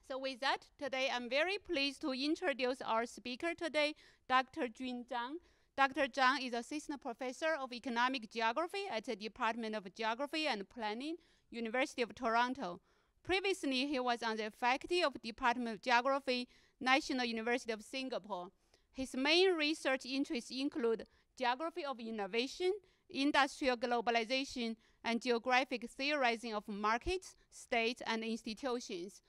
So with that, today I'm very pleased to introduce our speaker today, Dr. Jun Zhang. Dr. Zhang is Assistant Professor of Economic Geography at the Department of Geography and Planning, University of Toronto. Previously, he was on the faculty of Department of Geography, National University of Singapore. His main research interests include geography of innovation, industrial globalization, and geographic theorizing of markets, states, and institutions.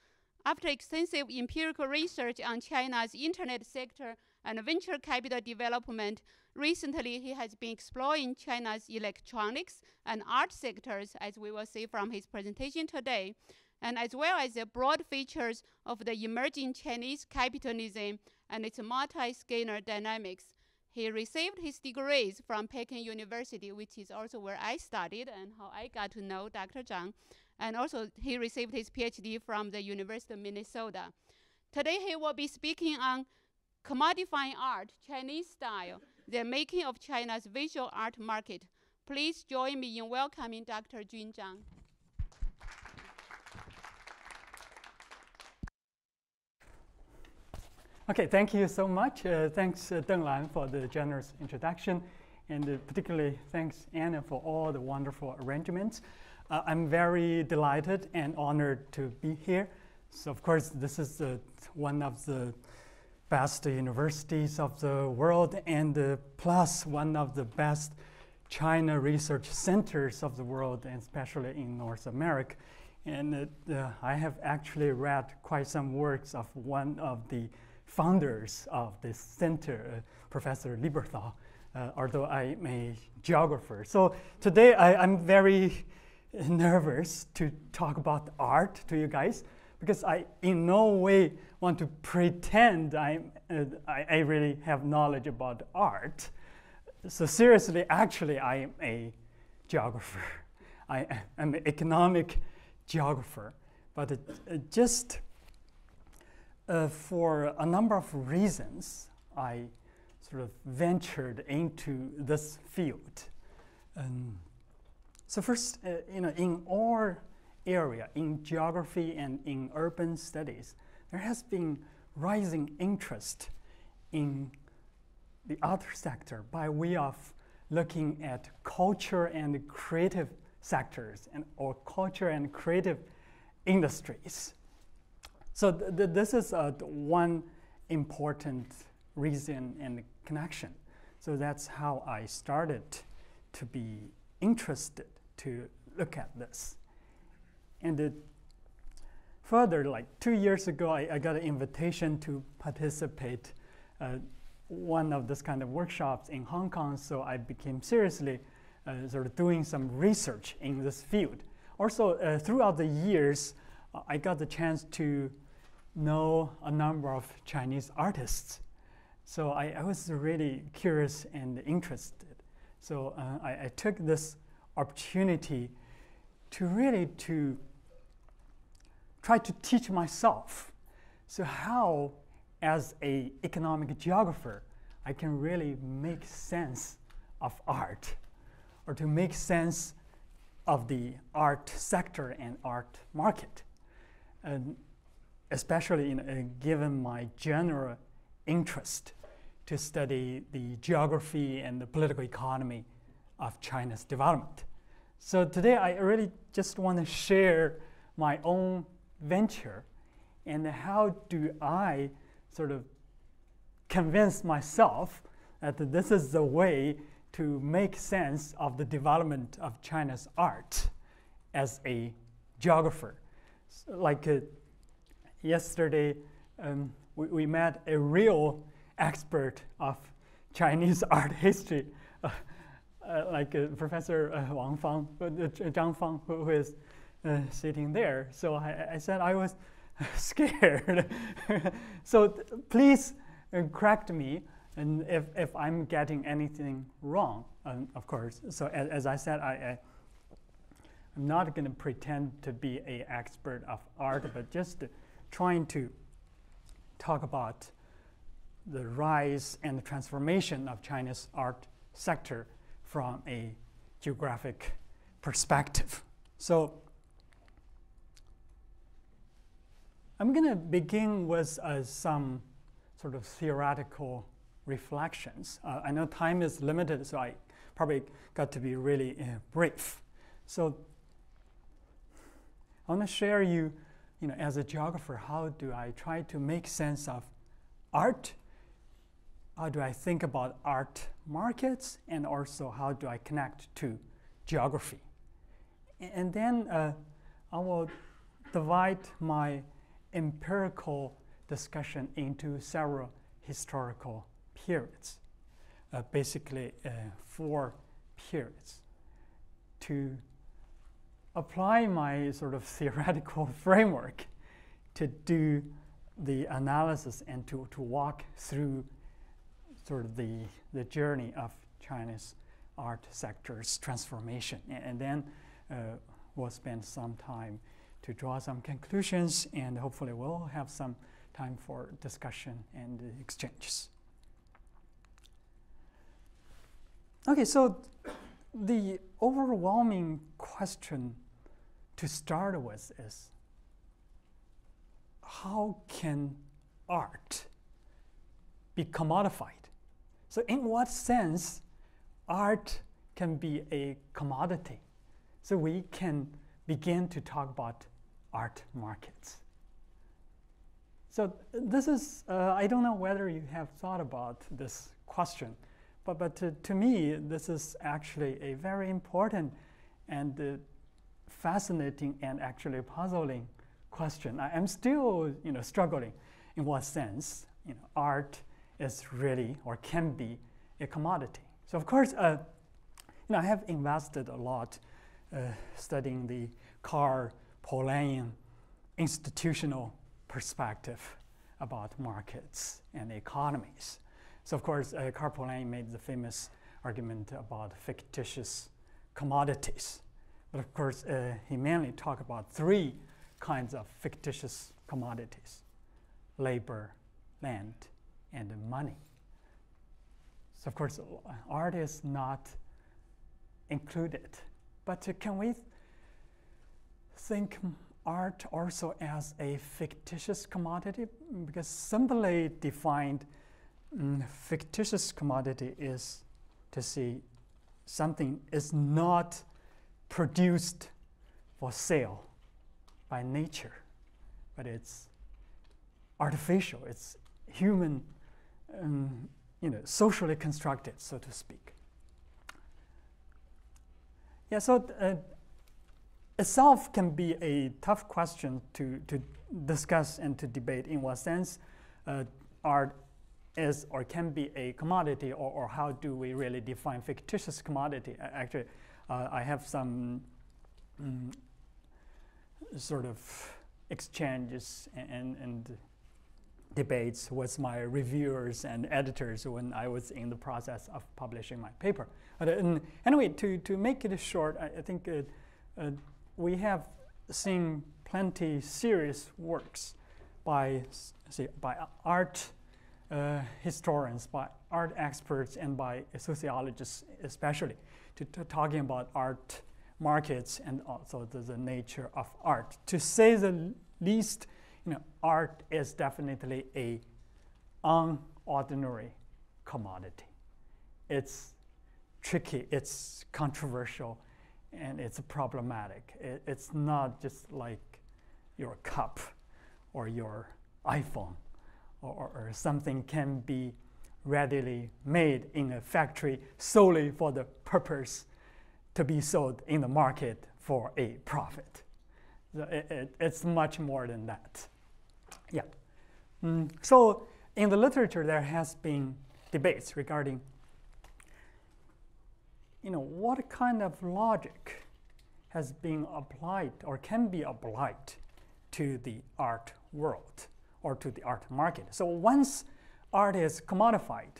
After extensive empirical research on China's internet sector and venture capital development, recently he has been exploring China's electronics and art sectors, as we will see from his presentation today, and as well as the broad features of the emerging Chinese capitalism and its multi-scalar dynamics. He received his degrees from Peking University, which is also where I studied and how I got to know Dr. Zhang. And also, he received his PhD from the University of Minnesota. Today, he will be speaking on Commodifying Art, Chinese Style, the making of China's visual art market. Please join me in welcoming Dr. Jun Zhang. Okay, thank you so much. Thanks, Deng Lan, for the generous introduction. And particularly thanks, Anna, for all the wonderful arrangements. I'm very delighted and honored to be here. So, of course, this is one of the best universities of the world and plus one of the best China research centers of the world, and especially in North America. And I have actually read quite some works of one of the founders of this center, Professor Lieberthal, although I'm a geographer. So today I'm very nervous to talk about art to you guys, because I in no way want to pretend I really have knowledge about art. So seriously, actually, I am a geographer. I am an economic geographer, but just for a number of reasons, I sort of ventured into this field. So first, in our area, in geography and in urban studies, there has been rising interest in the other sector by way of looking at culture and creative sectors or culture and creative industries. So this is one important reason and connection. So that's how I started to be interested to look at this. And further, like 2 years ago, I got an invitation to participate one of this kind of workshops in Hong Kong, so I became seriously sort of doing some research in this field. Also, throughout the years, I got the chance to know a number of Chinese artists. So I was really curious and interested. So I took this opportunity to really try to teach myself. So how, as an economic geographer, I can really make sense of art, or to make sense of the art sector and art market. And especially given my general interest to study the geography and the political economy of China's development. So today I really just want to share my own venture and how do I sort of convince myself that this is the way to make sense of the development of China's art as a geographer. So like yesterday, we met a real expert of Chinese art history, like Professor Zhang Fang, who is sitting there. So I said I was scared. So please correct me and if I'm getting anything wrong, of course. So as I said, I'm not going to pretend to be an expert of art, but just trying to talk about the rise and the transformation of China's art sector from a geographic perspective. So I'm going to begin with some sort of theoretical reflections. I know time is limited, so I probably got to be really brief. So I want to share you, as a geographer, how do I try to make sense of art? How do I think about art markets? And also, how do I connect to geography? And then I will divide my empirical discussion into several historical periods, basically 4 periods, to apply my sort of theoretical framework to do the analysis and to walk through sort of the journey of China's art sector's transformation. And then we'll spend some time to draw some conclusions, and hopefully we'll have some time for discussion and exchanges. Okay, so the overwhelming question to start with is, how can art be commodified? So in what sense art can be a commodity? So we can begin to talk about art markets. So this is, I don't know whether you have thought about this question, but to me, this is actually a very important and fascinating and actually puzzling question. I'm still, struggling in what sense, art is really or can be a commodity. So of course, I have invested a lot studying the Karl-Polanyian institutional perspective about markets and economies. So of course, Karl-Polanyi made the famous argument about fictitious commodities. But of course, he mainly talked about 3 kinds of fictitious commodities: labor, land, and money. So of course, art is not included. But can we think art also as a fictitious commodity? Because simply defined, fictitious commodity is to see something is not produced for sale by nature, but it's artificial, it's human, socially constructed, so to speak. Yeah, so itself can be a tough question to discuss and to debate in what sense art is or can be a commodity, or how do we really define fictitious commodity. Actually, I have some sort of exchanges and debates with my reviewers and editors when I was in the process of publishing my paper. But anyway, to make it short, I think we have seen plenty serious works by art historians, by art experts, and by sociologists especially, to talking about art markets and also the nature of art. To say the least, art is definitely a unordinary commodity. It's tricky, it's controversial, and it's problematic. It's not just like your cup or your iPhone, or something can be readily made in a factory solely for the purpose to be sold in the market for a profit. It's much more than that. Yeah. So in the literature, there has been debates regarding what kind of logic has been applied or can be applied to the art world or to the art market. So once art is commodified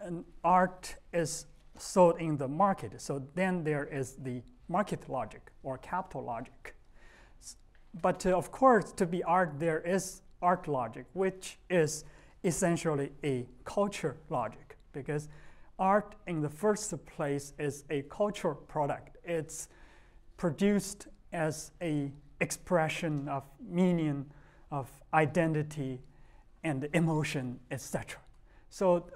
and art is sold in the market, so then there is the market logic or capital logic. But of course, to be art, there is art logic, which is essentially a culture logic, because art in the first place is a cultural product. It's produced as an expression of meaning, of identity and emotion, etc. So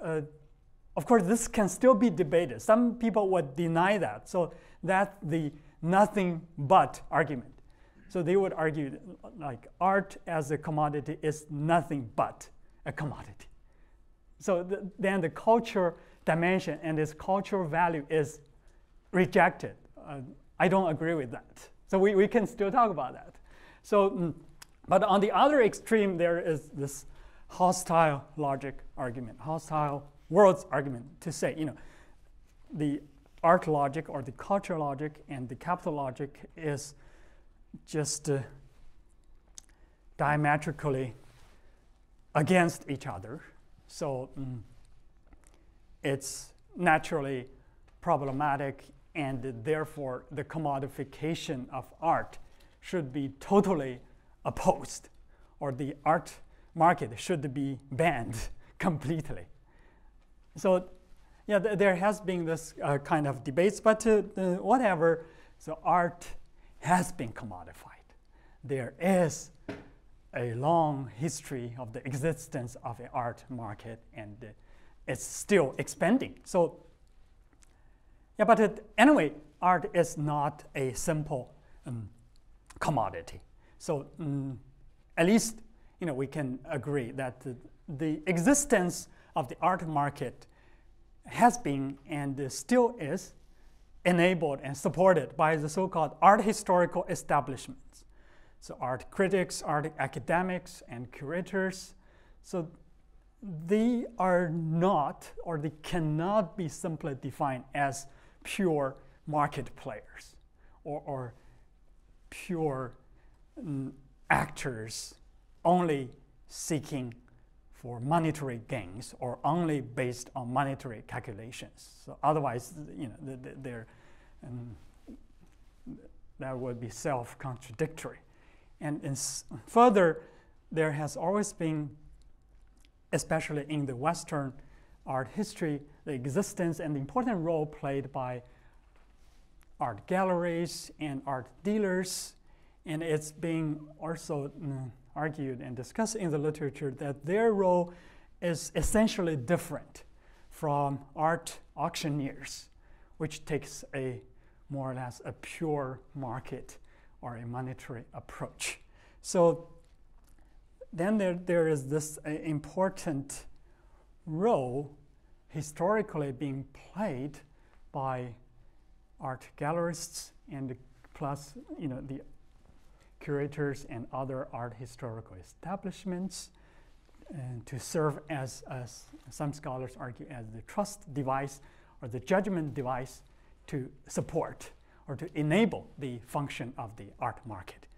of course, this can still be debated. Some people would deny that. So that's the nothing but argument. So they would argue like art as a commodity is nothing but a commodity. So then the culture dimension and its cultural value is rejected. I don't agree with that. So we can still talk about that. So, but on the other extreme, there is this hostile logic argument, hostile worlds argument to say, the art logic or the cultural logic and the capital logic is just diametrically against each other. So it's naturally problematic, and therefore the commodification of art should be totally opposed, or the art market should be banned completely. So yeah, there has been this kind of debates, but whatever, so art has been commodified. There is a long history of the existence of an art market, and it's still expanding. So yeah, but anyway, art is not a simple commodity. So at least we can agree that the existence of the art market has been and still is enabled and supported by the so-called art historical establishments. So art critics, art academics, and curators. So they are not, or they cannot be simply defined as pure market players or pure actors only seeking for monetary gains or only based on monetary calculations. So otherwise, that would be self-contradictory. And further, there has always been, especially in the Western art history, the existence and the important role played by art galleries and art dealers. And it's being also argued and discussed in the literature that their role is essentially different from art auctioneers, which takes a more or less a pure market or a monetary approach. So then there is this important role historically being played by art gallerists and plus the curators and other art historical establishments, and to serve as some scholars argue as the trust device or the judgment device to support or to enable the function of the art market.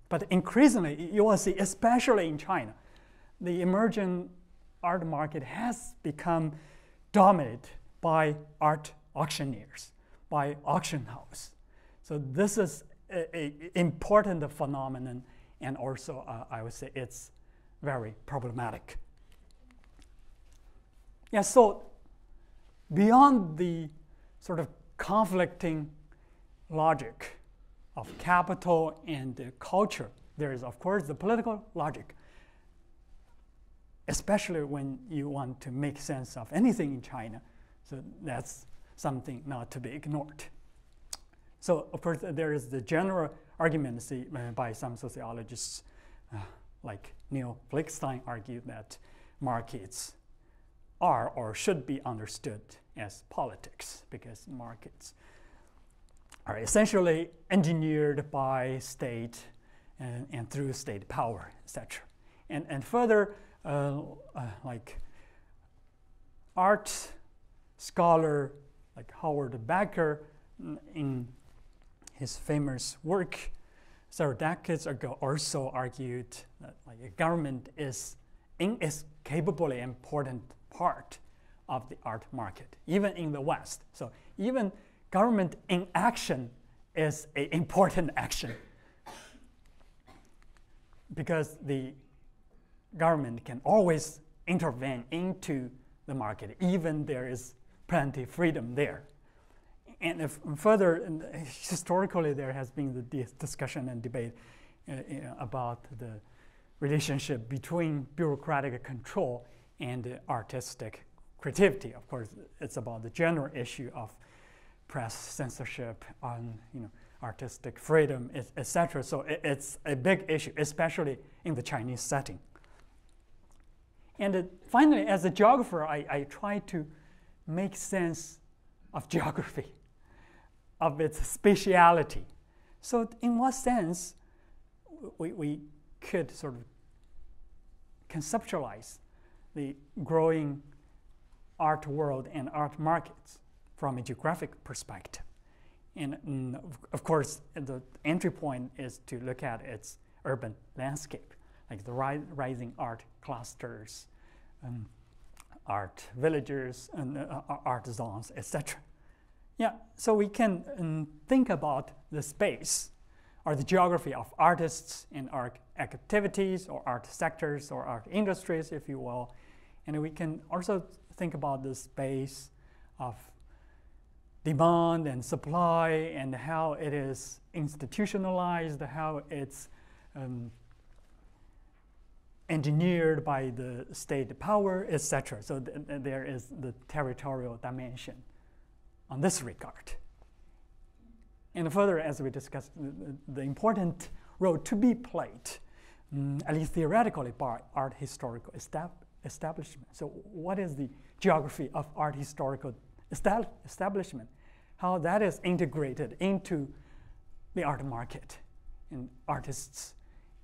But increasingly, you will see, especially in China, the emerging art market has become dominated by art auctioneers, by auction house. So this is an important phenomenon, and also I would say it's very problematic. Yeah, so beyond the sort of conflicting logic of capital and culture, there is, of course, the political logic, especially when you want to make sense of anything in China. So that's something not to be ignored. So, of course, there is the general argument by some sociologists, like Neil Flickstein, argued that markets are or should be understood as politics, because markets are essentially engineered by state and through state power, etc. And further, like art scholar like Howard Becker, in his famous work several decades ago, also argued that like a government is inescapably important part of the art market, even in the West. So even government inaction is an important action, because the government can always intervene into the market, even there is plenty of freedom there. And if further, historically, there has been the discussion and debate about the relationship between bureaucratic control and artistic creativity. Of course, it's about the general issue of press censorship, on artistic freedom, etc. So it's a big issue, especially in the Chinese setting. And finally, as a geographer, I try to make sense of geography, of its spatiality. So in what sense we could sort of conceptualize the growing art world and art markets from a geographic perspective. And of course, the entry point is to look at its urban landscape, like the rising art clusters, art villages, and art zones, etc. Yeah, so we can think about the space or the geography of artists and art activities or art sectors or art industries, if you will. And we can also think about the space of demand and supply and how it is institutionalized, how it's engineered by the state power, etc. So there is the territorial dimension on this regard. And further, as we discussed, the important role to be played, at least theoretically, by art historical establishment. So what is the geography of art historical establishment? How that is integrated into the art market and artists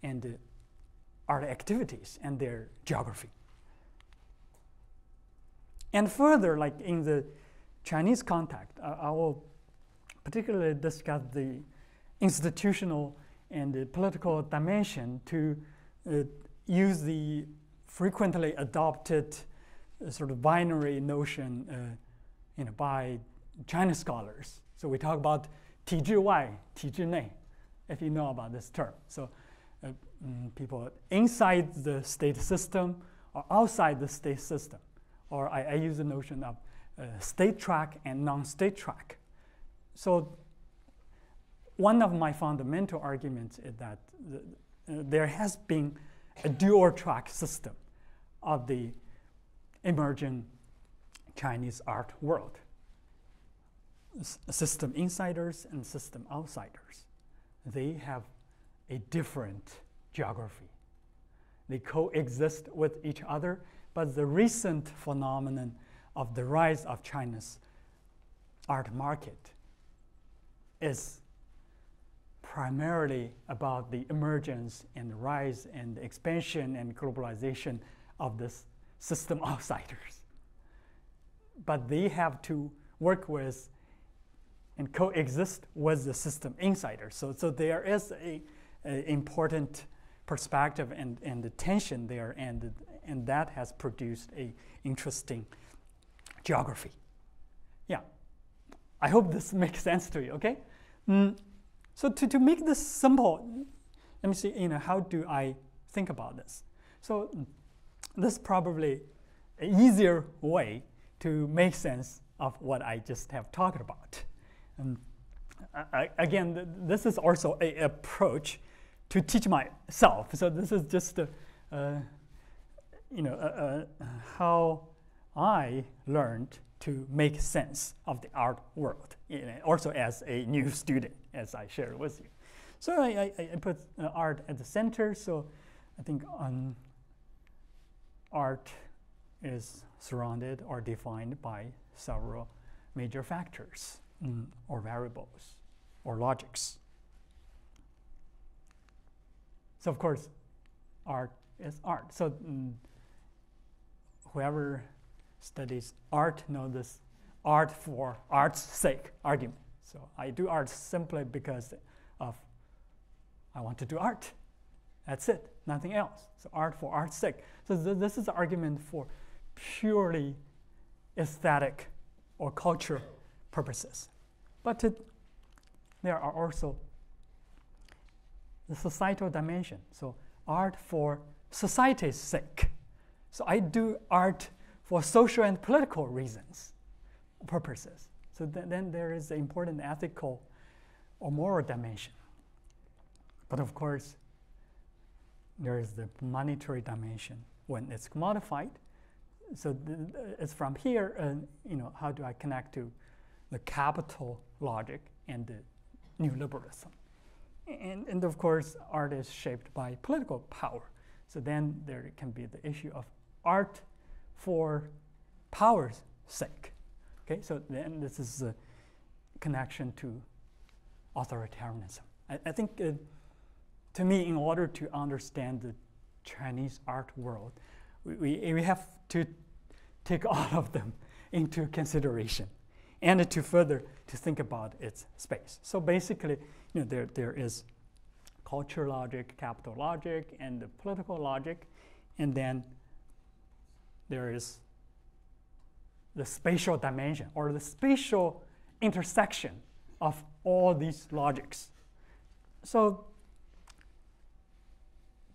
and art activities and their geography. And further, like in the Chinese context, I will particularly discuss the institutional and the political dimension to use the frequently adopted sort of binary notion by Chinese scholars. So we talk about 体制外,体制内, if you know about this term. So people inside the state system or outside the state system. Or I use the notion of state track and non-state track. So one of my fundamental arguments is that there has been a dual track system of the emerging Chinese art world. System insiders and system outsiders. They have a different geography. They coexist with each other, but the recent phenomenon of the rise of China's art market is primarily about the emergence and rise and expansion and globalization of this system outsiders. But they have to work with and coexist with the system insiders. So there is an important perspective and the tension there, and that has produced an interesting geography. Yeah, I hope this makes sense to you, okay? So to make this simple, let me see, how do I think about this? So this is probably an easier way to make sense of what I just have talked about. Again, this is also an approach to teach myself. So this is just how I learned to make sense of the art world, also as a new student, as I shared with you. So I put art at the center. So I think art is surrounded or defined by several major factors or variables or logics. So of course, art is art. So whoever studies art knows this art for art's sake argument. So I do art simply because of I want to do art. That's it, nothing else. So art for art's sake. So this is the argument for purely aesthetic or cultural purposes. But there are also the societal dimension. So art for society's sake. So I do art for social and political reasons, purposes. So then there is an important ethical or moral dimension. But of course, there is the monetary dimension when it's commodified. So it's from here, how do I connect to the capital logic and the neoliberalism? And of course, art is shaped by political power. So then there can be the issue of art for power's sake. Okay, so then this is a connection to authoritarianism. I think, to me, in order to understand the Chinese art world, we have to take all of them into consideration and to further to think about its space. So basically, there is culture logic, capital logic, and the political logic, and then there is the spatial dimension or the spatial intersection of all these logics. So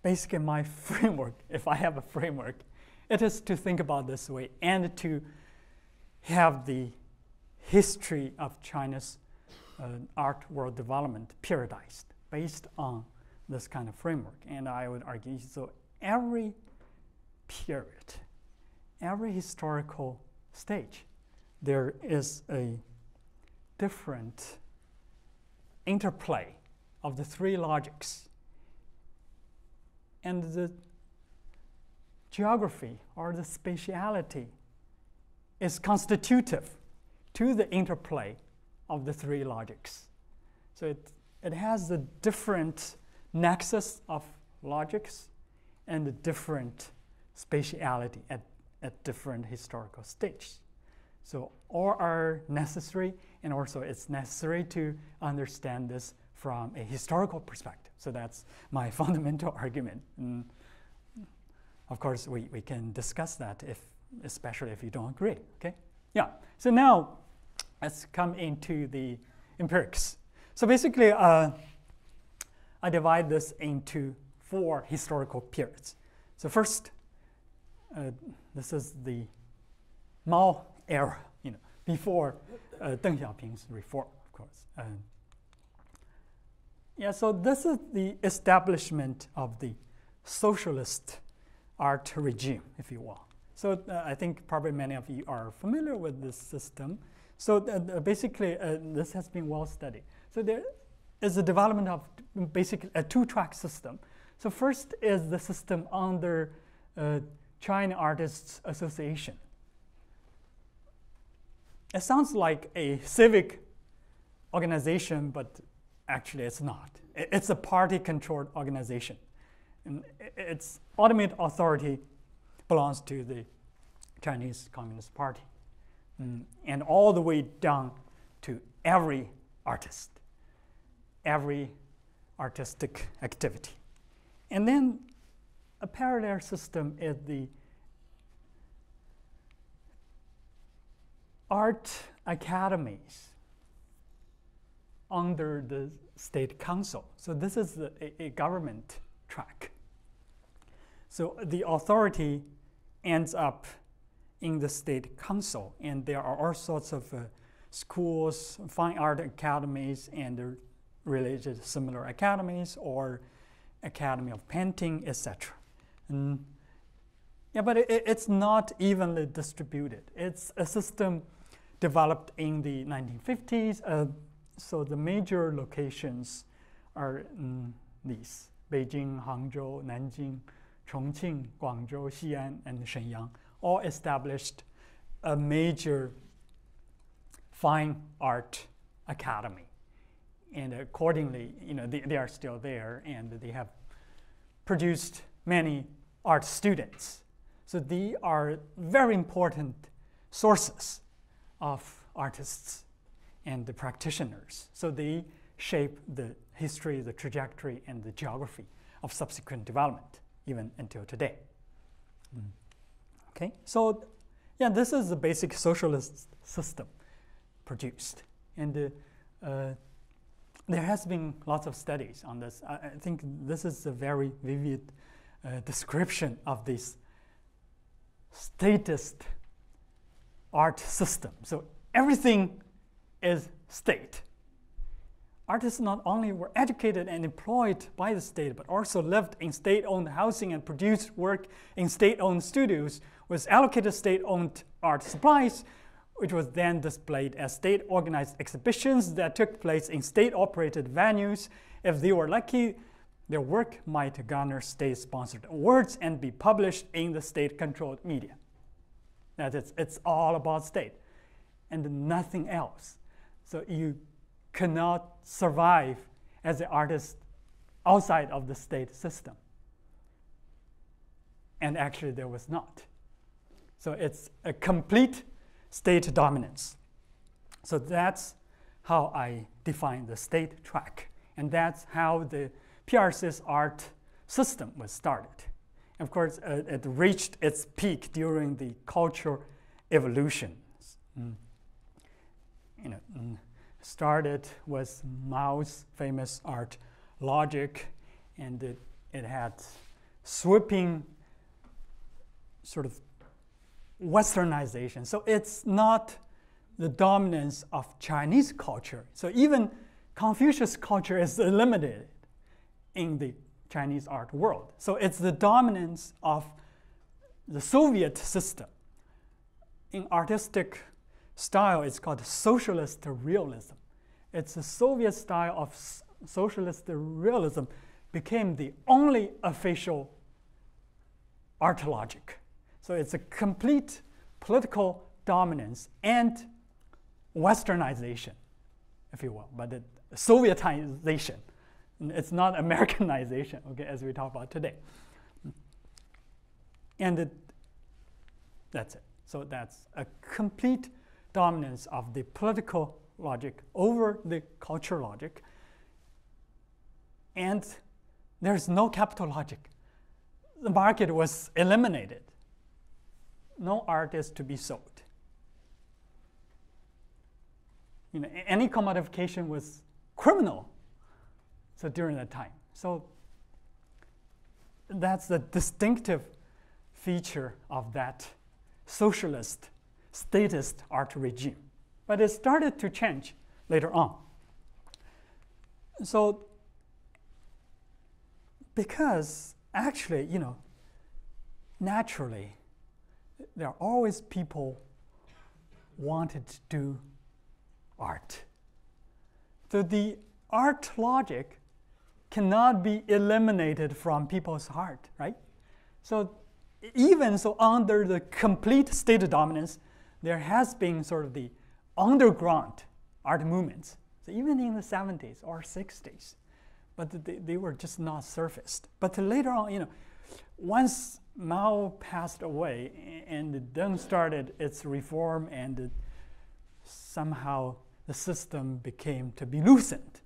basically my framework, if I have a framework, it is to think about this way and to have the history of China's art world development periodized based on this kind of framework. And I would argue, so every period, every historical stage, there is a different interplay of the three logics. And the geography or the spatiality is constitutive to the interplay of the three logics. So it has a different nexus of logics and a different spatiality at different historical stages. So all are necessary, and also it's necessary to understand this from a historical perspective. So that's my fundamental argument. And of course, we can discuss that, especially if you don't agree, okay? Yeah, so now let's come into the empirics. So basically, I divide this into 4 historical periods. So first, this is the Mao era, before Deng Xiaoping's reform, of course. So this is the establishment of the socialist art regime, if you will. So I think probably many of you are familiar with this system. So basically, this has been well studied. So there is a development of basically a 2-track system. So first is the system under China Artists Association. It sounds like a civic organization, but actually it's not. It's a party-controlled organization. And its ultimate authority belongs to the Chinese Communist Party. And all the way down to every artist, every artistic activity. And then a parallel system is the art academies under the State Council. So this is a government track. So the authority ends up in the State Council, and there are all sorts of schools, fine art academies, and related similar academies, or Academy of Painting, etc. But it's not evenly distributed. It's a system developed in the 1950s. So the major locations are these: Beijing, Hangzhou, Nanjing, Chongqing, Guangzhou, Xi'an, and Shenyang, all established a major fine art academy. And accordingly, they are still there, and they have produced many art students. So they are very important sources of artists and the practitioners. So they shape the history, the trajectory, and the geography of subsequent development, even until today. Okay, so this is the basic socialist system produced. And there has been lots of studies on this. I think this is a very vivid description of this statist art system. So everything is state. artists not only were educated and employed by the state, but also lived in state-owned housing and produced work in state-owned studios with allocated state-owned art supplies, which was then displayed as state-organized exhibitions that took place in state-operated venues. If they were lucky, their work might garner state-sponsored awards and be published in the state-controlled media. That is, it's all about state and nothing else. So you cannot survive as an artist outside of the state system. And actually there was not. So it's a complete state dominance. So that's how I define the state track. And that's how the PRC's art system was started. Of course, it reached its peak during the cultural evolution. Started with Mao's famous art logic, and it had sweeping sort of westernization. So it's not the dominance of Chinese culture. So even Confucius culture is eliminated in the Chinese art world. So it's the dominance of the Soviet system. In artistic style, it's called socialist realism. It's the Soviet style of socialist realism became the only official art logic. So it's a complete political dominance and westernization, if you will, but the Sovietization. It's not Americanization, okay, as we talk about today. And that's it. So that's a complete dominance of the political logic over the cultural logic. And there's no capital logic. The market was eliminated. No art is to be sold. Any commodification was criminal. So during that time. So that's the distinctive feature of that socialist, statist art regime. But it started to change later on. So because actually, naturally, there are always people wanted to do art. So the art logic cannot be eliminated from people's heart, right? So even so, under the complete state dominance, there has been sort of the underground art movements. So even in the 70s or 60s, but they were just not surfaced. But later on, once Mao passed away and then started its reform, and somehow the system became to be loosened,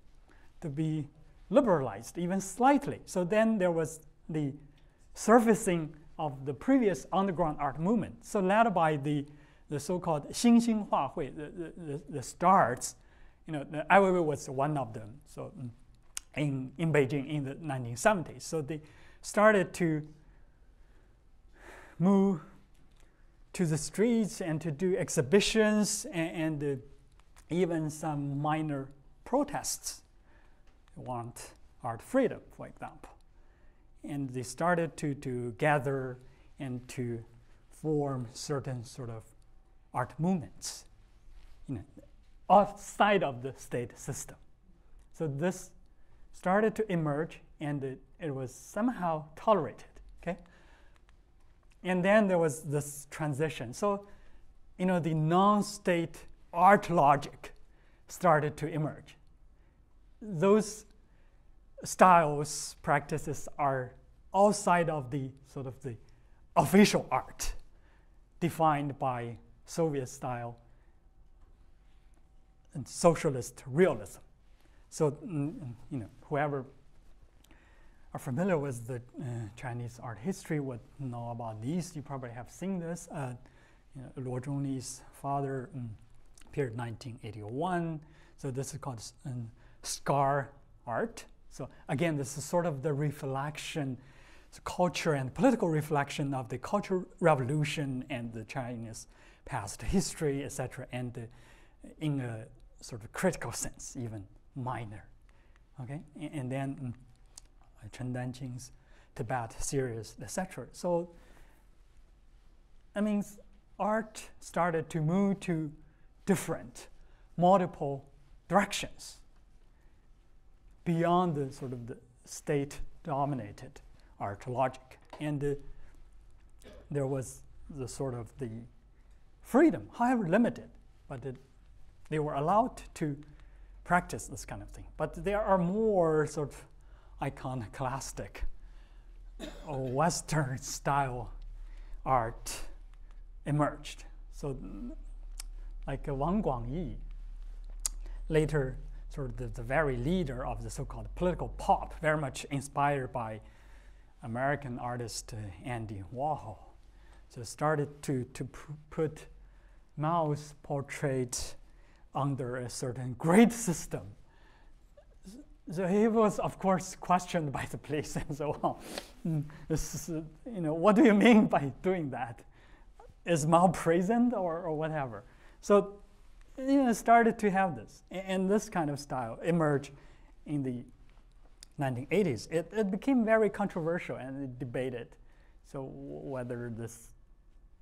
to be liberalized even slightly. So then there was the surfacing of the previous underground art movement. So led by the so-called 新兴画会, the stars, the Ai Weiwei was one of them. So in Beijing in the 1970s. So they started to move to the streets and to do exhibitions and even some minor protests. They want art freedom, for example. And they started to gather and to form certain sort of art movements, outside of the state system. So this started to emerge, and it was somehow tolerated, okay? And then there was this transition. So, the non-state art logic started to emerge. Those styles, practices are outside of the sort of the official art defined by Soviet style and socialist realism. So, whoever are familiar with the Chinese art history would know about these. You probably have seen this. Luo Zhongni's father appeared in 1981. So this is called scar art. So again, this is sort of the reflection, culture and political reflection of the Cultural Revolution and the Chinese past history, etc., and in a sort of critical sense, even minor. Okay, and then Chen Danqing's Tibet series, etc. So, I mean, art started to move to different, multiple directions beyond the sort of the state-dominated art logic, and there was the sort of the freedom, however limited, but they were allowed to practice this kind of thing. But there are more sort of iconoclastic or Western style art emerged. So like Wang Guangyi, later sort of the very leader of the so-called political pop, very much inspired by American artist Andy Warhol. So started to put Mao's portrait under a certain grade system. So he was, of course, questioned by the police and so on. This is, what do you mean by doing that? Is Mao present or whatever? So, started to have this, and this kind of style emerged in the 1980s. It became very controversial and debated. So whether this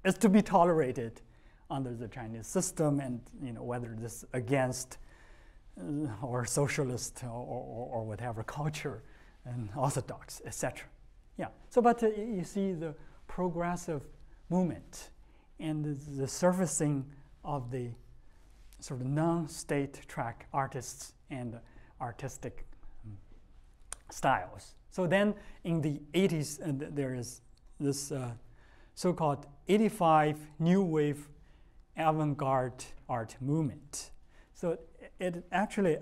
is to be tolerated under the Chinese system, and whether this against or socialist or whatever culture and orthodox, etc. Yeah. So, but you see the progressive movement and the surfacing of the sort of non-state track artists and artistic styles. So then in the 80s, there is this so-called 85 new wave avant-garde art movement. So it actually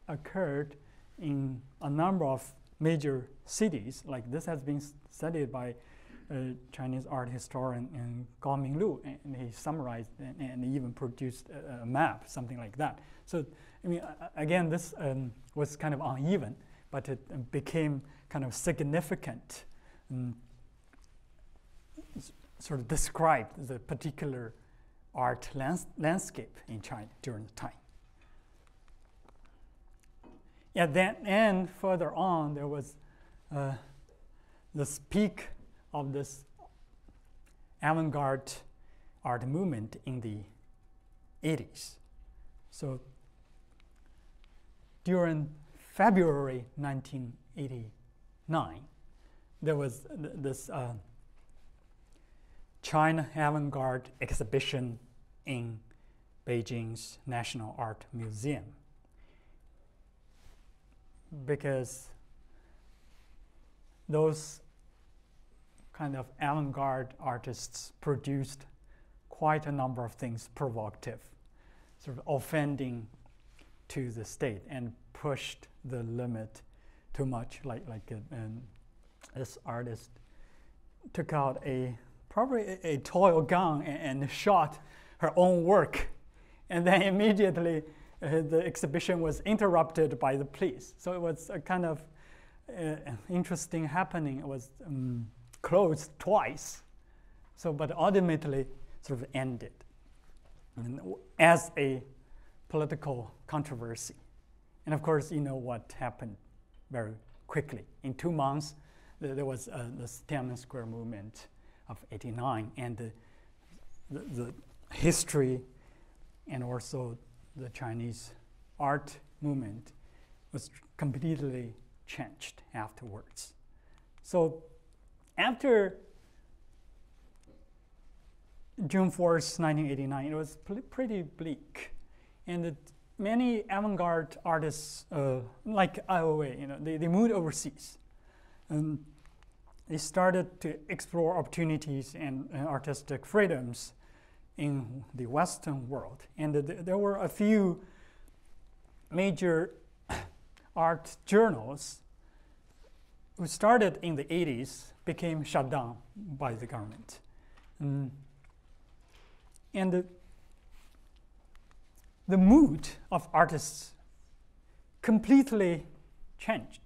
occurred in a number of major cities. Like this has been studied by a Chinese art historian Gao Minglu, and he summarized and even produced a map, something like that. So I mean, again, this was kind of uneven, but it became kind of significant, sort of described the particular art landscape in China during the time. Yeah, then and further on, there was this peak of this avant-garde art movement in the 80s. So during February 1989, there was this China Avant-Garde exhibition in Beijing's National Art Museum, because those kind of avant-garde artists produced quite a number of things provocative, sort of offending to the state, and pushed the limit too much. Like this artist took out probably a toy gun and shot her own work, and then immediately the exhibition was interrupted by the police. So it was a kind of interesting happening. It was closed twice, but ultimately sort of ended as a political controversy. And of course, you know what happened very quickly. In 2 months, there was this Tiananmen Square movement of '89, and the history and also the Chinese art movement was completely changed afterwards. So after June 4th, 1989, it was pretty bleak. And many avant-garde artists, like IOA, they moved overseas. They started to explore opportunities and artistic freedoms in the Western world. And there were a few major art journals who started in the 80s, became shut down by the government. And the mood of artists completely changed.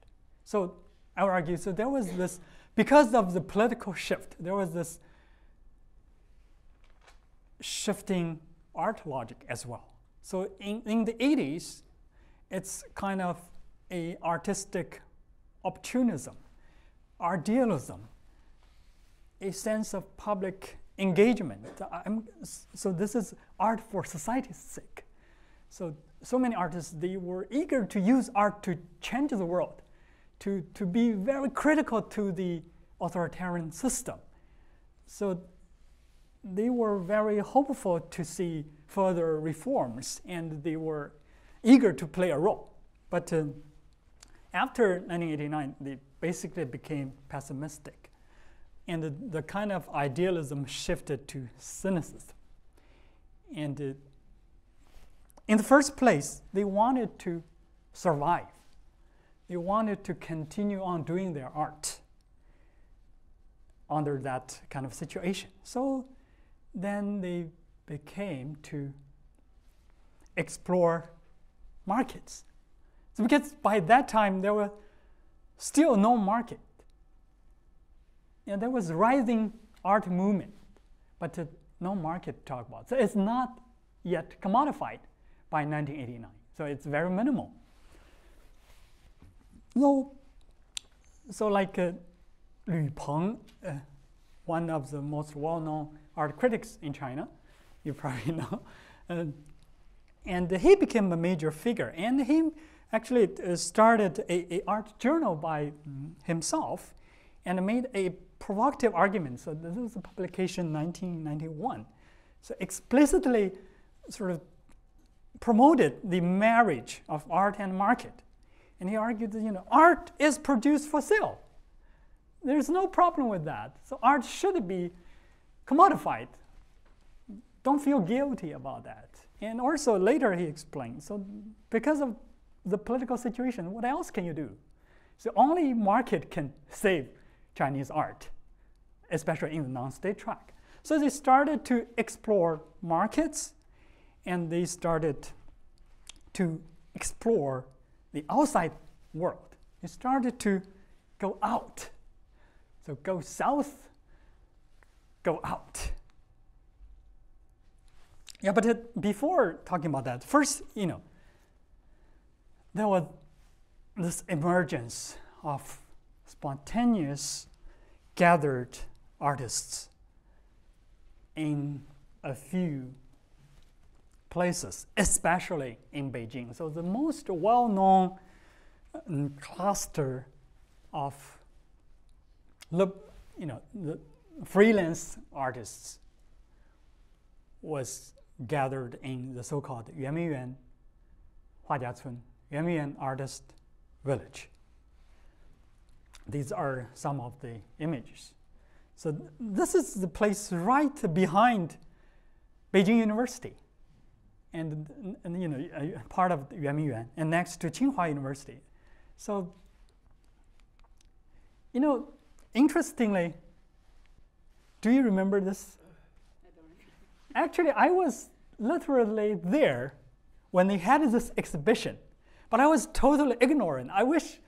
So I would argue, so there was this, because of the political shift, there was this shifting art logic as well. So in the 80s, it's kind of a artistic opportunism, idealism, a sense of public engagement. So this is art for society's sake. So many artists, they were eager to use art to change the world, to be very critical to the authoritarian system. So they were very hopeful to see further reforms, and they were eager to play a role. But after 1989, they basically became pessimistic. And the kind of idealism shifted to cynicism. And in the first place, they wanted to survive. They wanted to continue on doing their art under that kind of situation. So then they became to explore markets. So because by that time, there was still no market. And there was rising art movement, but no market to talk about. So it's not yet commodified by 1989. So it's very minimal. So like Lü Peng, one of the most well-known art critics in China, you probably know, and he became a major figure. And he actually started a art journal by himself and made a provocative argument. So this was a publication in 1991. So explicitly sort of promoted the marriage of art and market. And he argued that, art is produced for sale. There's no problem with that. So art should be commodified. Don't feel guilty about that. And also later he explained, so because of the political situation, what else can you do? So only market can save Chinese art, especially in the non-state track. So they started to explore markets, and they started to explore the outside world. They started to go out. So go south, go out. Yeah, but before talking about that, first, there was this emergence of spontaneous gathered artists in a few places, especially in Beijing. So the most well-known cluster of the freelance artists was gathered in the so-called Yuanmeiyuan Huajiacun, Yuanmeiyuan Artist Village. These are some of the images. So this is the place right behind Beijing University, and part of Yuanmeiyuan, and next to Tsinghua University. So, interestingly, do you remember this? Actually, I was literally there when they had this exhibition, but I was totally ignorant. I wish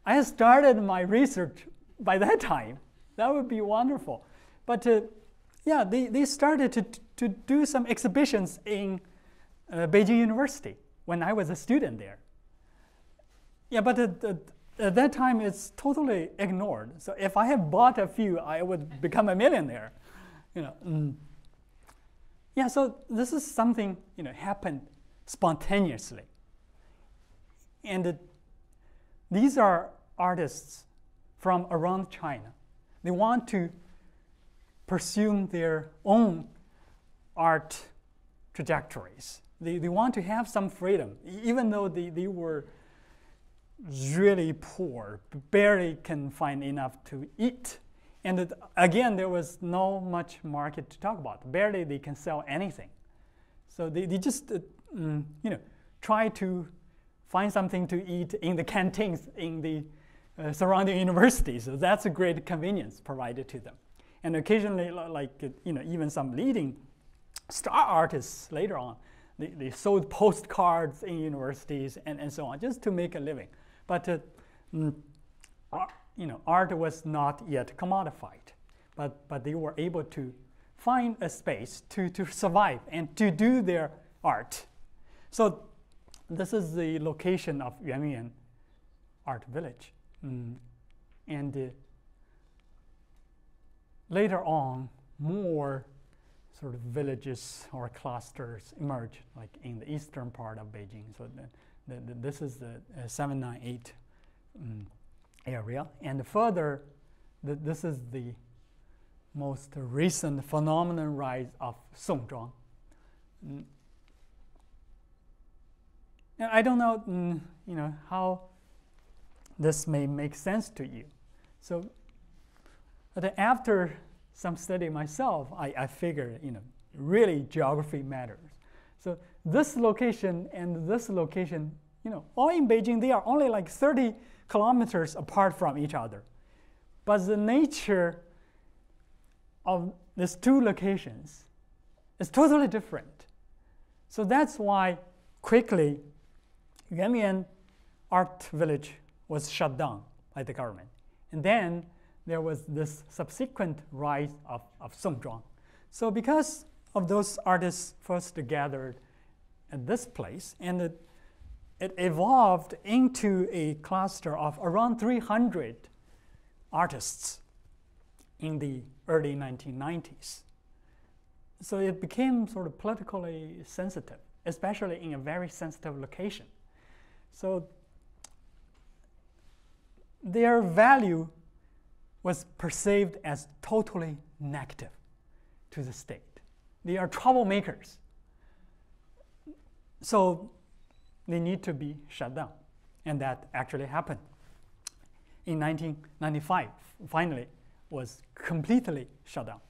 I had started my research by that time. That would be wonderful. But they started to do some exhibitions in Beijing University when I was a student there. Yeah, but at that time, it's totally ignored. So if I had bought a few, I would become a millionaire. Yeah, so this is something happened spontaneously, and these are artists from around China. They want to pursue their own art trajectories. They want to have some freedom, even though they were really poor, barely can find enough to eat. And again, there was no much market to talk about. Barely they can sell anything. So they just try to find something to eat in the canteens in the surrounding universities. So that's a great convenience provided to them. And occasionally, even some leading star artists later on, they sold postcards in universities and so on, just to make a living. But art was not yet commodified, but they were able to find a space to survive and to do their art. So this is the location of Yuanyuan Art Village. And later on, more sort of villages or clusters emerge, like in the eastern part of Beijing. So this is the 798 area. And further, this is the most recent phenomenon rise of Songzhuang. Now, I don't know, how this may make sense to you. So, but after some study myself, I figured, really geography matters. So this location and this location, all in Beijing, they are only like 30 kilometers apart from each other. But the nature of these two locations is totally different. So that's why quickly Yuanyuan Art Village was shut down by the government. And then there was this subsequent rise of Songzhuang. So because of those artists first gathered at this place, and it evolved into a cluster of around 300 artists in the early 1990s. So it became sort of politically sensitive, especially in a very sensitive location. So their value was perceived as totally negative to the state. They are troublemakers. So they need to be shut down. And that actually happened. In 1995, finally, was completely shut down.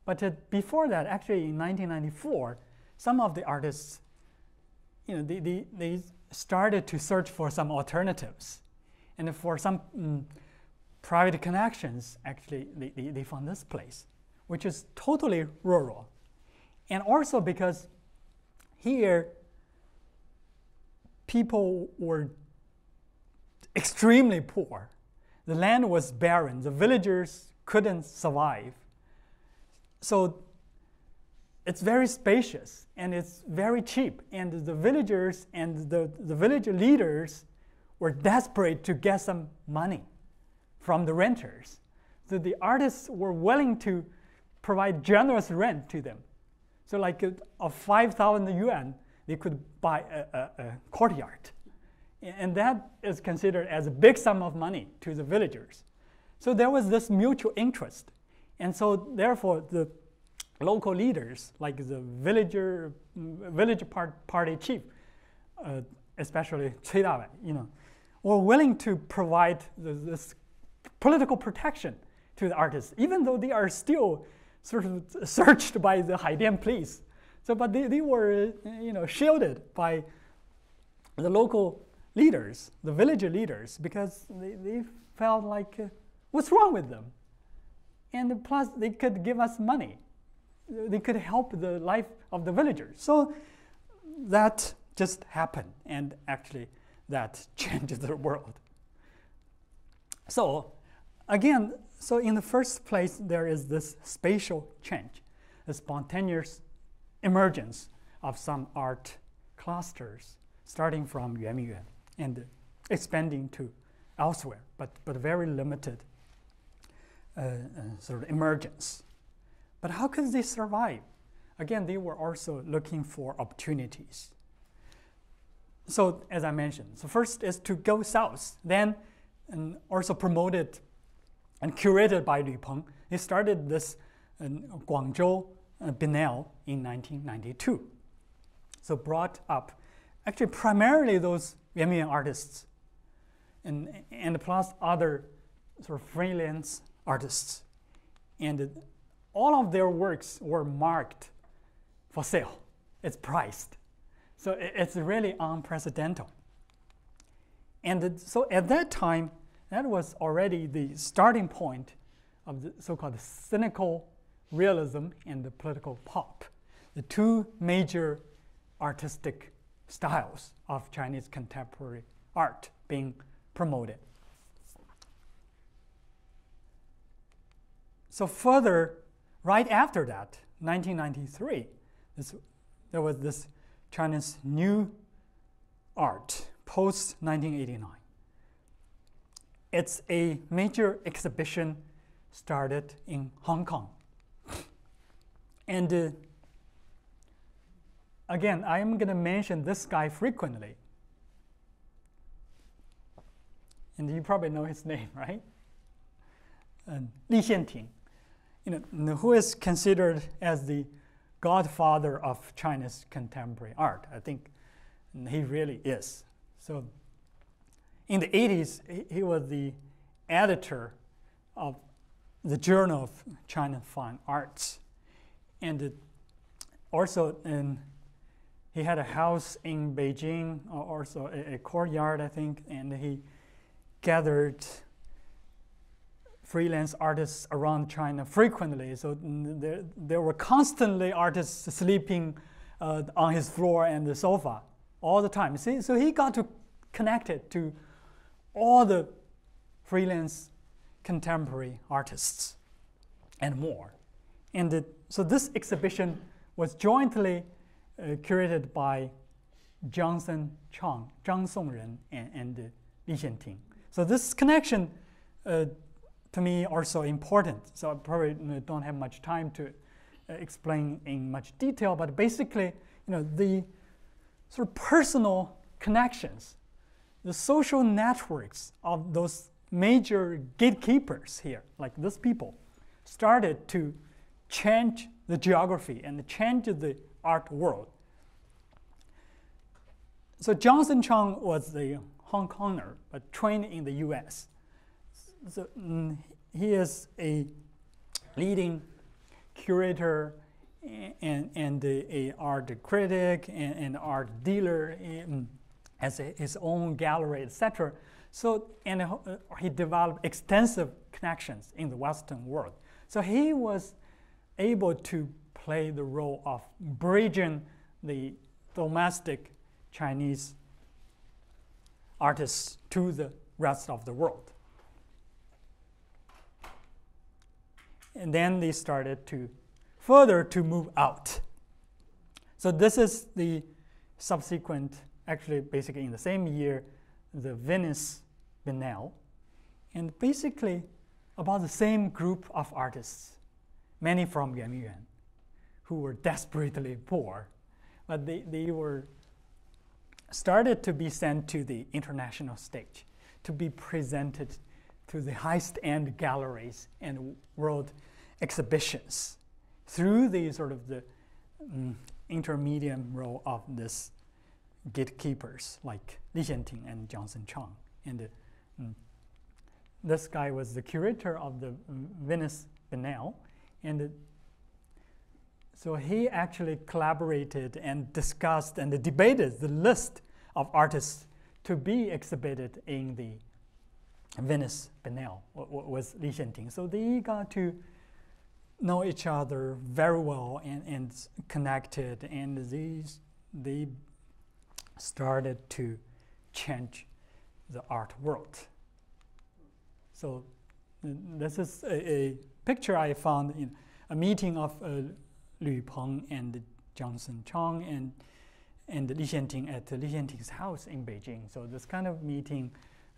But before that, actually in 1994, some of the artists, they started to search for some alternatives. And for some private connections, actually, they found this place, which is totally rural. And also because here, people were extremely poor. The land was barren. The villagers couldn't survive. So it's very spacious and it's very cheap. And the villagers and the village leaders were desperate to get some money from the renters. So the artists were willing to provide generous rent to them. So like of 5,000 yuan, they could buy a courtyard. And that is considered as a big sum of money to the villagers. So there was this mutual interest. And so therefore the local leaders, like the village party chief, especially Cui Dawei, were willing to provide this political protection to the artists, even though they are still sort of searched by the Haidian police. So, but they were, shielded by the local leaders, the village leaders, because they felt like, what's wrong with them? And plus, they could give us money. They could help the life of the villagers. So that just happened, and actually, that changed the world. So again, so in the first place, there is this spatial change, a spontaneous emergence of some art clusters, starting from Yuanyuan and expanding to elsewhere, but very limited sort of emergence. But how could they survive? Again, they were also looking for opportunities. So as I mentioned, so first is to go south, then also promoted and curated by Lu Peng. They started this Guangzhou Biennale in 1992. So brought up actually primarily those Yuanyuan artists and plus other sort of freelance artists. And all of their works were marked for sale. It's priced. So it's really unprecedented. And so at that time, that was already the starting point of the so-called cynical realism and the political pop, the two major artistic styles of Chinese contemporary art being promoted. So further, right after that, 1993, there was this Chinese New Art Post1989. It's a major exhibition started in Hong Kong. And again, I am going to mention this guy frequently. And you probably know his name, right? Li Xianting, who is considered as the godfather of China's contemporary art. I think he really is. So in the 80s, he was the editor of the Journal of China Fine Arts. And also, he had a house in Beijing, also a courtyard, I think, and he gathered freelance artists around China frequently. So there were constantly artists sleeping on his floor and the sofa all the time. See, so he got to connect it to all the freelance contemporary artists and more. And so this exhibition was jointly curated by Zhang Songren, and Li Xianting. So this connection to me also important. So I probably don't have much time to explain in much detail, but basically, the sort of personal connections, the social networks of those major gatekeepers here, like these people, started to change the geography and change the art world. So Songzhuang was a Hong Konger, but trained in the US. So he is a leading curator and an art critic and art dealer, has his own gallery, etc. So, and he developed extensive connections in the Western world. So he was able to play the role of bridging the domestic Chinese artists to the rest of the world. And then they started to further to move out. So this is the subsequent, actually basically in the same year, the Venice Biennale, and basically about the same group of artists, many from Yuanyuan, who were desperately poor, but they were started to be sent to the international stage, to be presented to the highest end galleries and world exhibitions through the sort of the intermediate role of this gatekeepers like Li Xianting and Songzhuang. And this guy was the curator of the Venice Biennale, and so he actually collaborated and discussed and debated the list of artists to be exhibited in the Venice Biennale with Li Xianting. So they got to know each other very well and connected, and they started to change the art world. So this is a picture I found in a meeting of Lü Peng and Songzhuang and Li Xianting at Li Xianting's house in Beijing. So this kind of meeting,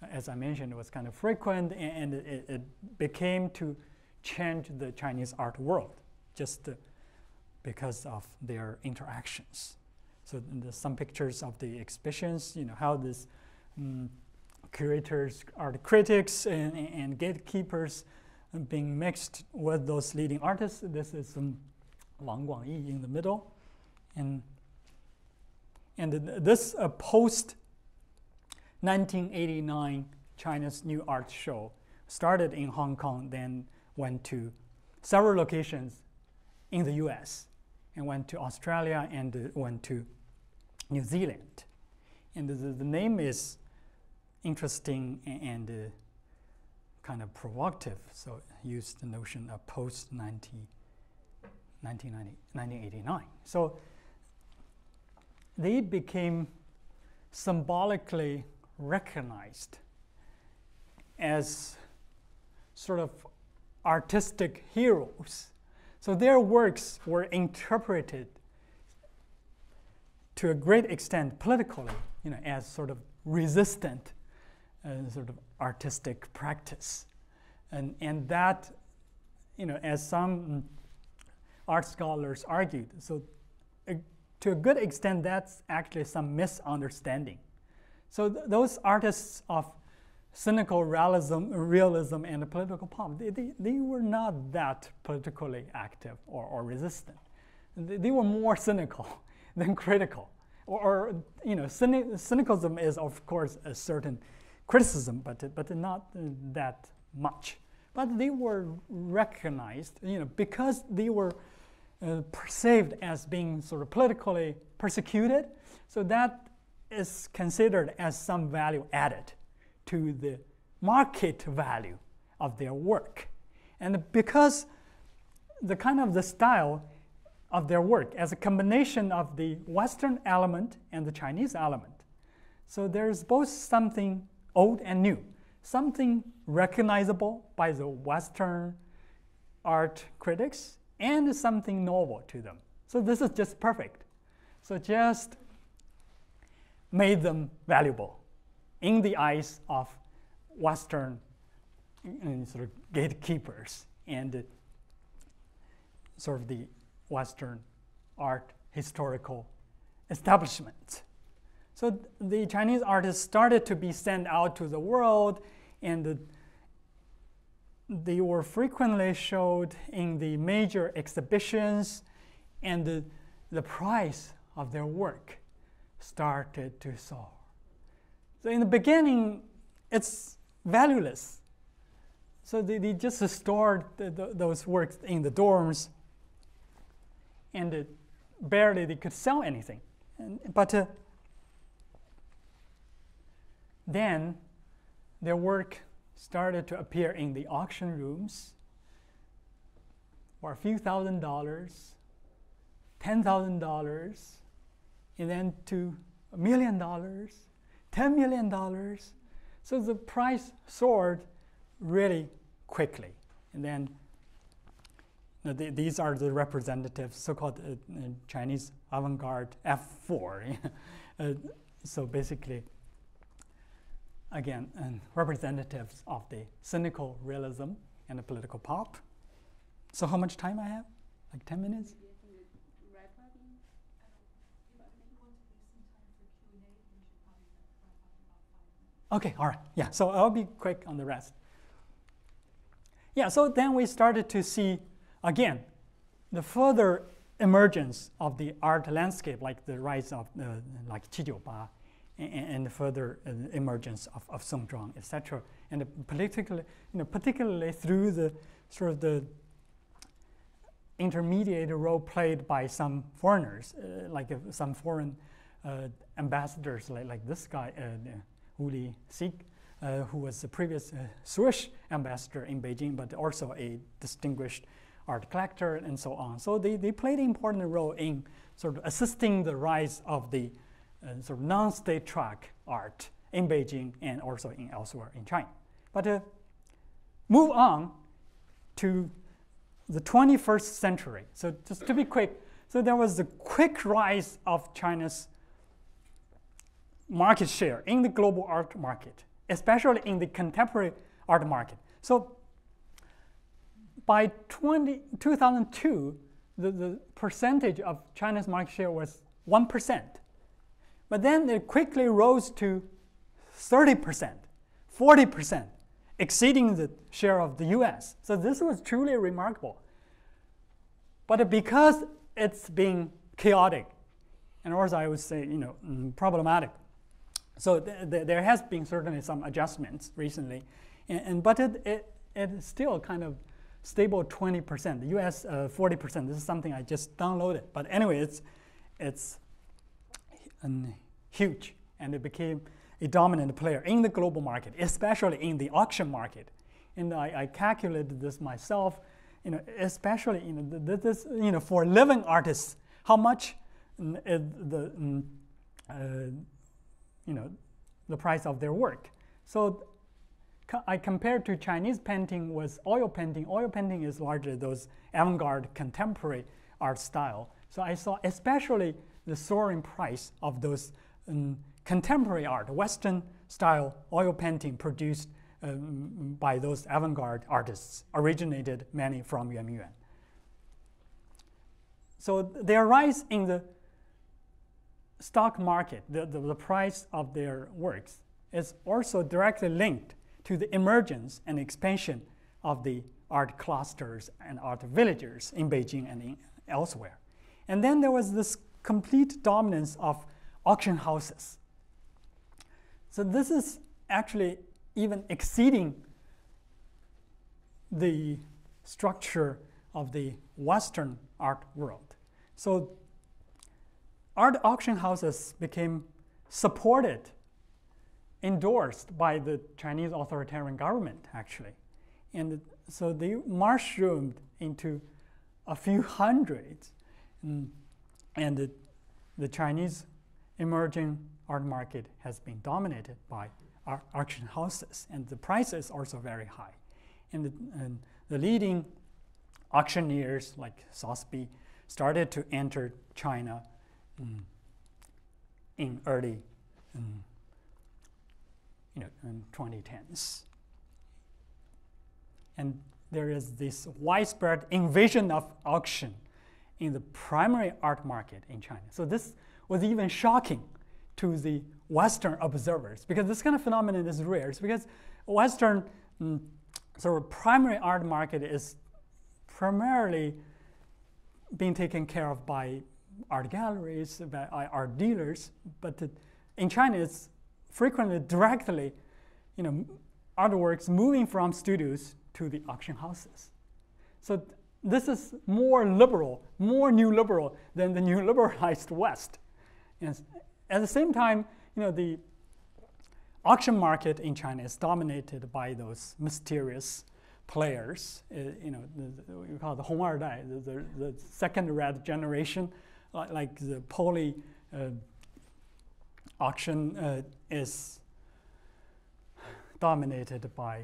as I mentioned, was kind of frequent, and it became to change the Chinese art world just because of their interactions. So there's some pictures of the exhibitions, how these curators, art critics, and gatekeepers being mixed with those leading artists. This is Wang Guangyi in the middle. And this post-1989 China's New Art Show started in Hong Kong, then went to several locations in the US, and went to Australia and went to New Zealand. And the name is interesting and kind of provocative, so I used the notion of post-1989. So they became symbolically recognized as sort of artistic heroes. So their works were interpreted to a great extent politically as sort of resistant sort of artistic practice. And that, as some art scholars argued, so to a good extent, that's actually some misunderstanding. So those artists of cynical realism and political pop, they were not that politically active or resistant. They were more cynical than critical. Cynicism is, of course, a certain criticism, but not that much. But they were recognized, because they were perceived as being sort of politically persecuted. So that is considered as some value added to the market value of their work. And because the style of their work as a combination of the Western element and the Chinese element. So there's both something old and new, something recognizable by the Western art critics and something novel to them. So this is just perfect. So just made them valuable in the eyes of Western sort of gatekeepers and sort of the Western art historical establishment. So the Chinese artists started to be sent out to the world, and they were frequently showed in the major exhibitions, and the price of their work started to soar. So in the beginning, it's valueless. So they just stored those works in the dorms, and barely they could sell anything. But then their work started to appear in the auction rooms for a few $1,000, $10,000, and then to $1 million, $10 million. So the price soared really quickly. And then these are the representatives, so-called Chinese Avantgarde F4. So basically, again, representatives of the cynical realism and the political pop. So how much time I have? Like 10 minutes? Okay, all right. Yeah, so I'll be quick on the rest. Yeah, so then we started to see, again, the further emergence of the art landscape, like the rise of like 798, and the further emergence of Songzhuang, etc. And particularly through the sort of the intermediate role played by some foreigners, like some foreign ambassadors, like this guy, Uli Sik, who was the previous Swiss ambassador in Beijing, but also a distinguished art collector and so on. So they played an important role in sort of assisting the rise of the sort of non-state track art in Beijing and also elsewhere in China. But move on to the 21st century. So just to be quick, so there was the quick rise of China's market share in the global art market, especially in the contemporary art market. So by 2002, the percentage of China's market share was 1%. But then it quickly rose to 30%, 40%, exceeding the share of the US. So this was truly remarkable. But because it's been chaotic, and also I would say, problematic, so there has been certainly some adjustments recently, but it's still kind of stable 20%. The US 40%. This is something I just downloaded. But anyway, it's huge, and it became a dominant player in the global market, especially in the auction market. And I calculated this myself, especially this, for living artists, how much the price of their work. So I compared to Chinese painting with oil painting. Oil painting is largely those avant-garde contemporary art style. So I saw especially the soaring price of those contemporary art, Western style oil painting produced by those avant-garde artists, originated many from Yuan. So their rise in the stock market, the price of their works, is also directly linked to the emergence and expansion of the art clusters and art villages in Beijing and elsewhere. And then there was this complete dominance of auction houses. So this is actually even exceeding the structure of the Western art world. So art auction houses became supported, endorsed by the Chinese authoritarian government, actually. And so they mushroomed into a few hundreds. And the Chinese emerging art market has been dominated by auction houses, and the price is also very high. And the leading auctioneers like Sotheby started to enter China in early 2010s. And there is this widespread invasion of auction in the primary art market in China. So this was even shocking to the Western observers, because this kind of phenomenon is rare. It's because Western sort of primary art market is primarily being taken care of by art galleries, by art dealers, but in China it's frequently directly, artworks moving from studios to the auction houses. So this is more liberal, more new liberal than the new liberalized West. And at the same time, the auction market in China is dominated by those mysterious players. We call it the Hong Dai, the second red generation, like the poly auction is dominated by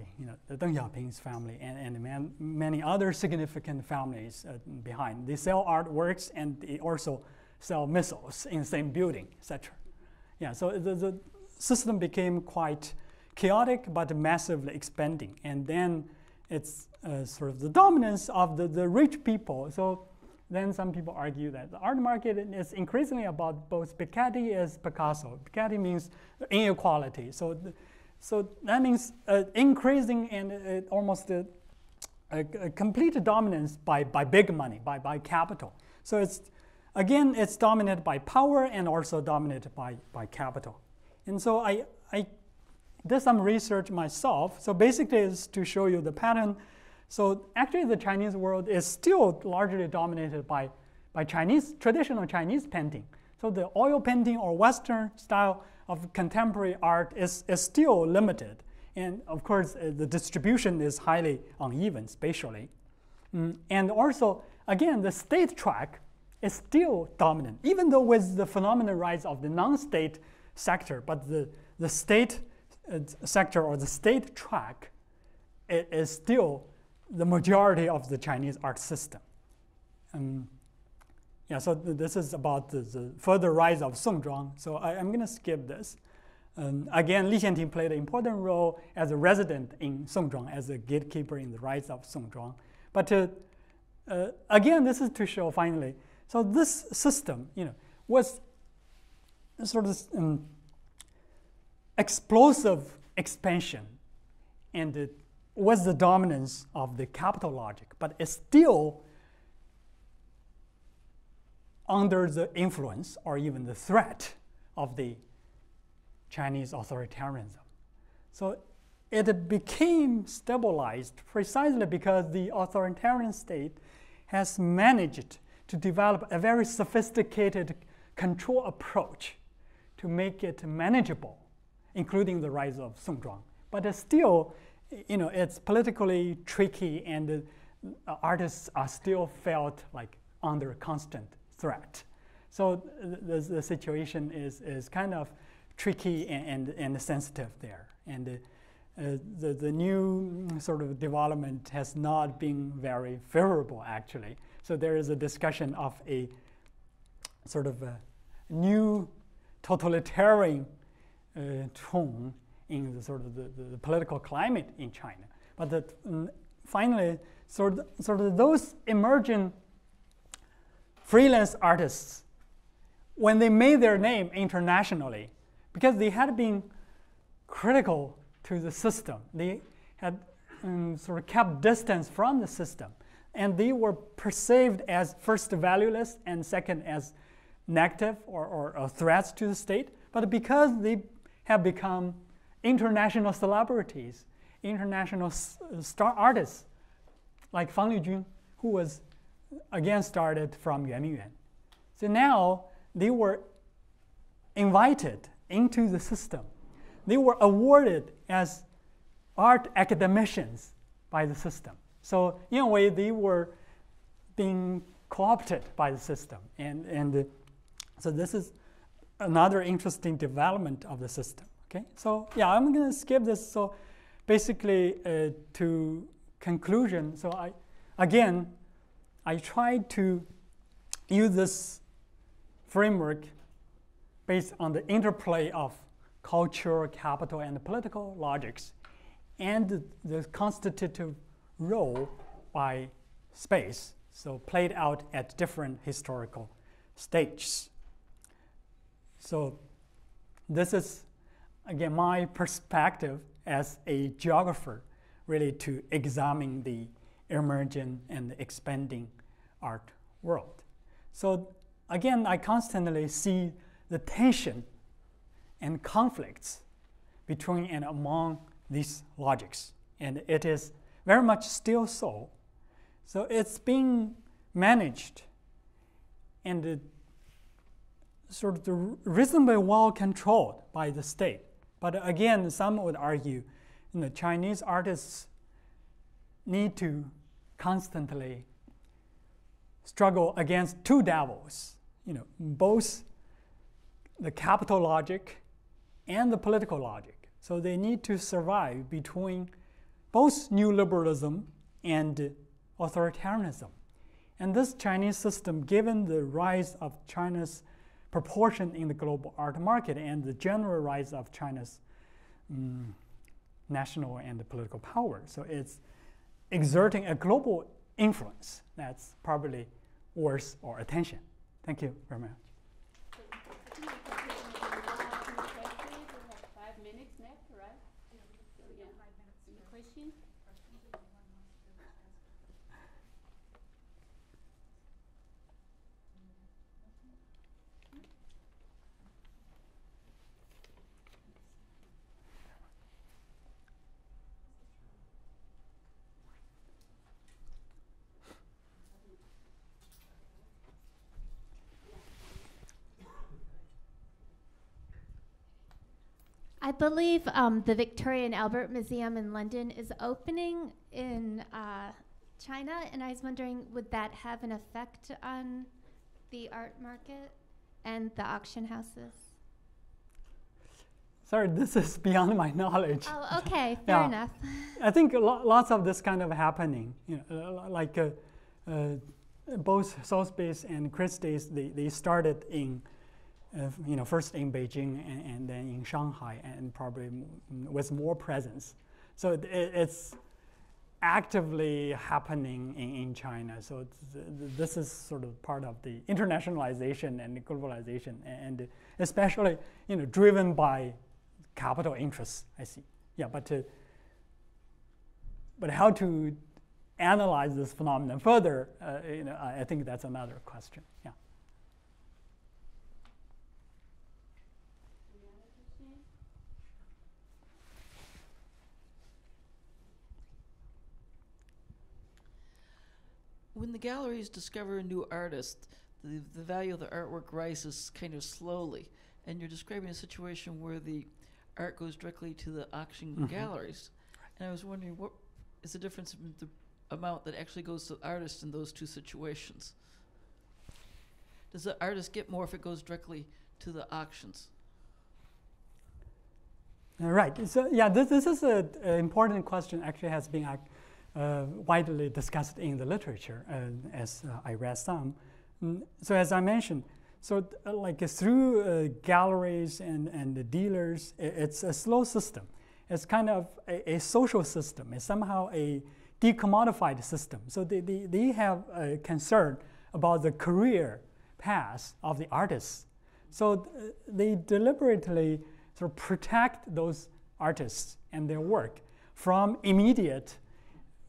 the Deng Xiaoping's family and many other significant families behind. They sell artworks and they also sell missiles in the same building, etc. Yeah, so the system became quite chaotic but massively expanding. And then it's sort of the dominance of the rich people. So then some people argue that the art market is increasingly about both Piketty as Picasso. Piketty means inequality. So that means increasing and almost a complete dominance by big money, by capital. So it's dominated by power and also dominated by capital. And so I did some research myself. So basically it's to show you the pattern. So actually the Chinese world is still largely dominated by traditional Chinese painting. So the oil painting or Western style of contemporary art is still limited. And of course, the distribution is highly uneven spatially. And also, again, the state track is still dominant, even though with the phenomenal rise of the non-state sector, but the state sector or the state track is still the majority of the Chinese art system. Yeah, so this is about the further rise of Songzhuang. So I'm going to skip this. Again, Li Xianting played an important role as a resident in Songzhuang, as a gatekeeper in the rise of Songzhuang. But again, this is to show finally. So this system, was sort of explosive expansion, and it was the dominance of the capital logic, but it's still under the influence or even the threat of the Chinese authoritarianism. So it became stabilized precisely because the authoritarian state has managed to develop a very sophisticated control approach to make it manageable, including the rise of Songzhuang. But it's still, it's politically tricky, and artists are still felt like under constant threat. So the situation is kind of tricky and sensitive there. And the new sort of development has not been very favorable, actually. So there is a discussion of a sort of a new totalitarian tone in the sort of the political climate in China. But finally, sort of those emerging freelance artists, when they made their name internationally, because they had been critical to the system, they had sort of kept distance from the system, and they were perceived as first valueless and second as negative or threats to the state. But because they have become international celebrities, international star artists, like Fang Lijun, who was again started from Yuan. So now they were invited into the system. They were awarded as art academicians by the system. So in a way, they were being co-opted by the system. And so this is another interesting development of the system. Okay, so yeah, I'm going to skip this. So basically, to conclusion, so I tried to use this framework based on the interplay of culture, capital, and political logics, and the constitutive role by space, so played out at different historical stages. So this is, again, my perspective as a geographer, really to examine the emerging and expanding art world. So again, I constantly see the tension and conflicts between and among these logics, and it is very much still so. So it's being managed and sort of reasonably well controlled by the state. But again, some would argue, Chinese artists need to constantly struggle against two devils, both the capital logic and the political logic. So they need to survive between both new liberalism and authoritarianism. And this Chinese system, given the rise of China's proportion in the global art market and the general rise of China's national and political power, so it's exerting a global influence that's probably worth our attention. Thank you very much. We have 5 minutes left, right? So, yeah. Any question? I believe the Victoria and Albert Museum in London is opening in China, and I was wondering, would that have an effect on the art market and the auction houses? Sorry, this is beyond my knowledge. Oh, okay, fair enough. I think lots of this kind of happening, like both Sotheby's and Christie's, they started in first in Beijing and then in Shanghai, and probably with more presence. So it's actively happening in China. So this is sort of part of the internationalization and globalization, and especially driven by capital interests. I see. Yeah, but how to analyze this phenomenon further? I think that's another question. Yeah. When the galleries discover a new artist, the value of the artwork rises kind of slowly. And you're describing a situation where the art goes directly to the auction galleries. And I was wondering, what is the difference in the amount that actually goes to the artist in those two situations? Does the artist get more if it goes directly to the auctions? Right. So yeah, this is an important question. Actually, has been widely discussed in the literature, as I read some. So as I mentioned, So like through galleries and the dealers, it's a slow system. It's kind of a social system. It's somehow a decommodified system. So they have a concern about the career path of the artists. So they deliberately sort of protect those artists and their work from immediate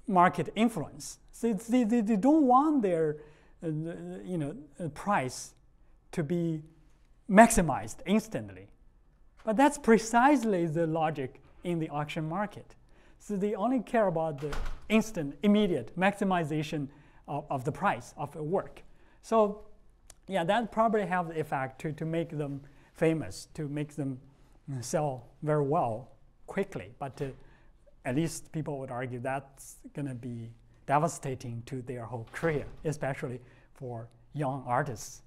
market influence. So they don't want their price to be maximized instantly. But that's precisely the logic in the auction market. So they only care about the instant, immediate maximization of the price of a work. So yeah, that probably have the effect to make them famous, to make them sell very well quickly. But at least people would argue that's going to be devastating to their whole career, especially for young artists.